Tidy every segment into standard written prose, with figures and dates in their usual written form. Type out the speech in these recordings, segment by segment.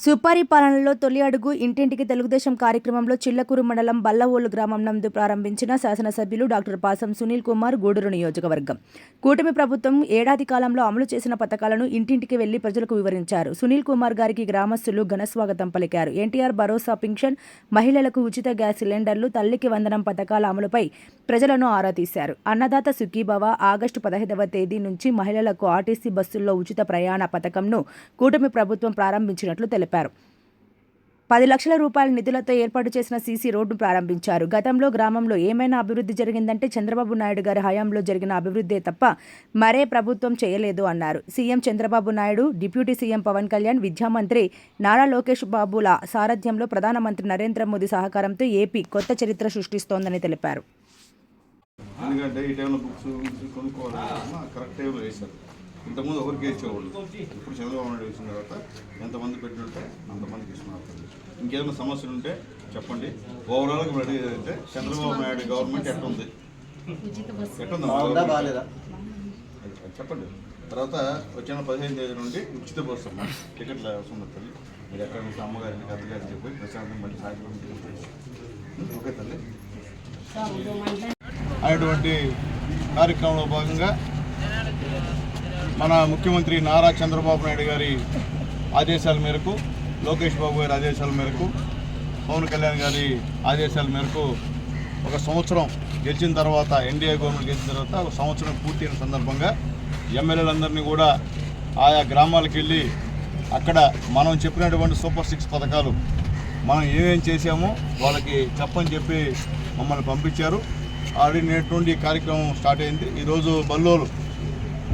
సుపారీ పాలనలో తొలి అడుగు ఇంటింటికి తెలుగుదేశం కార్యక్రమంలో చిల్లకూరు మండలం బల్లవోలు గ్రామం నందు ప్రారంభించిన శాసనసభ్యులు డాక్టర్ పాసం సునీల్ కుమార్ గూడూరు నియోజకవర్గం. కూటమి ప్రభుత్వం ఏడాది కాలంలో అమలు చేసిన పథకాలను ఇంటింటికి వెళ్లి ప్రజలకు వివరించారు. సునీల్ కుమార్ గారికి గ్రామస్తులు ఘనస్వాగతం పలికారు. ఎన్టీఆర్ భరోసా పింఛన్, మహిళలకు ఉచిత గ్యాస్ సిలిండర్లు, తల్లికి వందనం పథకాల అమలుపై ప్రజలను ఆరా తీశారు. అన్నదాత సుఖీభవ ఆగస్టు 15వ తేదీ నుంచి మహిళలకు ఆర్టీసీ బస్సుల్లో ఉచిత ప్రయాణ పథకంను కూటమి ప్రభుత్వం ప్రారంభించినట్లు తెలిపారు. 10 లక్షల రూపాయల నిధులతో ఏర్పాటు చేసిన సీసీ రోడ్డు ప్రారంభించారు. గతంలో గ్రామంలో ఏమైనా అభివృద్ధి జరిగిందంటే చంద్రబాబు నాయుడు గారి హయాంలో జరిగిన అభివృద్ధే తప్ప మరే ప్రభుత్వం చేయలేదు అన్నారు. CM Chandrababu Naidu, deputy CM Pawan Kalyan, విద్యామంత్రి నారా లోకేష్ బాబుల సారథ్యంలో ప్రధానమంత్రి నరేంద్ర మోదీ సహకారంతో ఏపీ కొత్త చరిత్ర సృష్టిస్తోందని తెలిపారు. ఇంతకుముందు ఎవరికి ఇచ్చేవాళ్ళు, ఇప్పుడు చంద్రబాబు నాయుడు వేసిన తర్వాత ఎంతమంది పెట్టినట్టే అంతమందికి ఇస్తున్నారు. ఇంకేమైనా సమస్యలు ఉంటే చెప్పండి. ఓవరాల్గా రెడీ అంటే చంద్రబాబు నాయుడు గవర్నమెంట్ ఎట్టుంది చెప్పండి. తర్వాత వచ్చిన 15 తేదీ నుండి ఉచిత బస్సు అమ్మ టికెట్లు వస్తుంది తల్లి. మీరు ఎక్కడ నుంచి అమ్మగారిని అత్తగారిని చెప్పి ప్రశాంతం మళ్ళీ సాయంత్రం ఓకే తల్లి అనేటువంటి కార్యక్రమంలో భాగంగా మన ముఖ్యమంత్రి నారా చంద్రబాబు నాయుడు గారి ఆదేశాల మేరకు, లోకేష్ బాబు గారి ఆదేశాల మేరకు, పవన్ కళ్యాణ్ గారి ఆదేశాల మేరకు ఒక సంవత్సరం గెలిచిన తర్వాత, ఎన్డీఏ గవర్నమెంట్ గెలిచిన తర్వాత ఒక సంవత్సరం పూర్తయిన సందర్భంగా ఎమ్మెల్యేలందరినీ కూడా ఆయా గ్రామాలకు వెళ్ళి అక్కడ మనం చెప్పినటువంటి సూపర్ 6 పథకాలు మనం ఏమేం చేసామో వాళ్ళకి చెప్పని చెప్పి మమ్మల్ని పంపించారు. ఆల్రెడీ నేటి నుండి కార్యక్రమం స్టార్ట్ అయింది. ఈరోజు బల్లోలు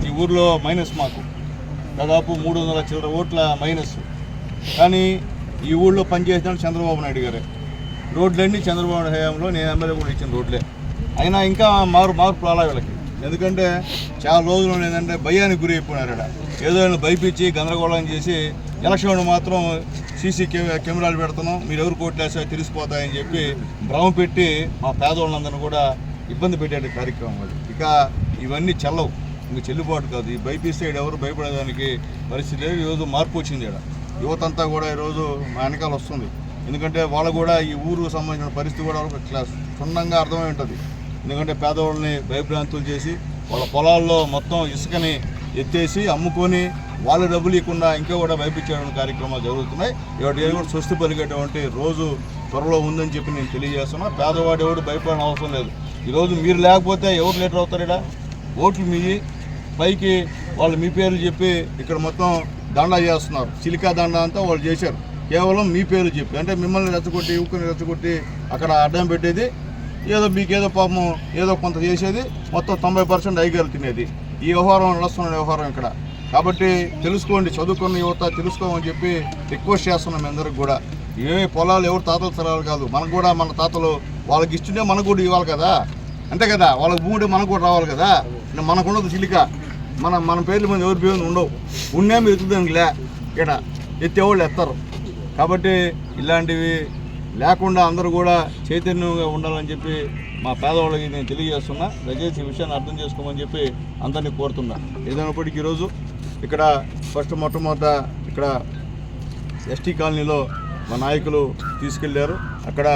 ఈ ఊర్లో మైనస్ మాకు దాదాపు 300 చిల్లర ఓట్ల మైనస్. కానీ ఈ ఊళ్ళో పనిచేసిన చంద్రబాబు నాయుడు గారే. రోడ్లన్నీ చంద్రబాబు నాయుడు హయాంలో నేను ఎమ్మెల్యే కూడా ఇచ్చిన రోడ్లే. అయినా ఇంకా మార్పు రాలా వీళ్ళకి. ఎందుకంటే చాలా రోజులు ఏంటంటే భయానికి గురి అయిపోయినారు. ఏదో భయపించి గందరగోళం చేసి ఎలక్షన్లు మాత్రం సీసీ కెమెరాలు పెడుతున్నాం, మీరు ఎవరు కోట్లేసా తెలిసిపోతాయని చెప్పి భ్రమ పెట్టి మా పేదవాళ్ళందరినీ కూడా ఇబ్బంది పెట్టే కార్యక్రమం అది. ఇక ఇవన్నీ చెల్లవు, ఇంక చెల్లుబాటు కాదు. ఈ భయపిస్తే ఎవరు భయపడేదానికి పరిస్థితి లేదు. ఈరోజు మార్పు వచ్చింది. యువత అంతా కూడా ఈరోజు మా వెనకాల వస్తుంది. ఎందుకంటే వాళ్ళు కూడా ఈ ఊరుకు సంబంధించిన పరిస్థితి కూడా క్షుణ్ణంగా అర్థమై ఉంటుంది. ఎందుకంటే పేదవాళ్ళని భయభ్రాంతులు చేసి వాళ్ళ పొలాల్లో మొత్తం ఇసుకని ఎత్తేసి అమ్ముకొని వాళ్ళ డబ్బులు ఇవ్వకుండా ఇంకా కూడా భయపించేటువంటి కార్యక్రమాలు జరుగుతున్నాయి. ఇవాటి కూడా స్వస్తి పలికేటువంటి రోజు త్వరలో ఉందని చెప్పి నేను తెలియజేస్తున్నా. పేదవాడు ఎవరు భయపడిన అవసరం లేదు. ఈరోజు మీరు లేకపోతే ఎవరు లీటర్ అవుతారు? ఇక్కడ ఓట్లు మీ పైకి వాళ్ళు మీ పేర్లు చెప్పి ఇక్కడ మొత్తం దండా చేస్తున్నారు. చిలికా దండా అంతా వాళ్ళు చేశారు కేవలం మీ పేర్లు చెప్పి. అంటే మిమ్మల్ని రెచ్చగొట్టి, యువకుని రెచ్చగొట్టి అక్కడ అడ్డం పెట్టేది, ఏదో మీకేదో పాపం ఏదో కొంత చేసేది, మొత్తం 90% ఐగర్లు తినేది. ఈ వ్యవహారం నడుస్తున్న వ్యవహారం ఇక్కడ. కాబట్టి తెలుసుకోండి, చదువుకున్న యువత తెలుసుకోమని చెప్పి రిక్వెస్ట్ చేస్తున్నాం మీ అందరికి కూడా. ఏమి పొలాలు ఎవరు తాతలు తరాలు కాదు, మనకు కూడా మన తాతలు వాళ్ళకి ఇస్తుంటే మనకు కూడా ఇవ్వాలి కదా, అంతే కదా. వాళ్ళకి భూమి మనకు కూడా రావాలి కదా. మనకుండదు చిలిక, మన పేర్లు మంది ఎవరి పేర్లు ఉండవు. ఉన్నే మీరు ఎత్తుదానికి ఇక్కడ ఎత్తేవాళ్ళు ఎత్తారు. కాబట్టి ఇలాంటివి లేకుండా అందరూ కూడా చైతన్యంగా ఉండాలని చెప్పి మా పేదవాళ్ళకి నేను తెలియజేస్తున్నా. దయచేసి ఈ విషయాన్ని అర్థం చేసుకోమని చెప్పి అందరినీ కోరుతున్నా. ఏదైనప్పటికీ ఈరోజు ఇక్కడ మొట్టమొదట ఇక్కడ ఎస్టీ కాలనీలో మా నాయకులు తీసుకెళ్లారు. అక్కడ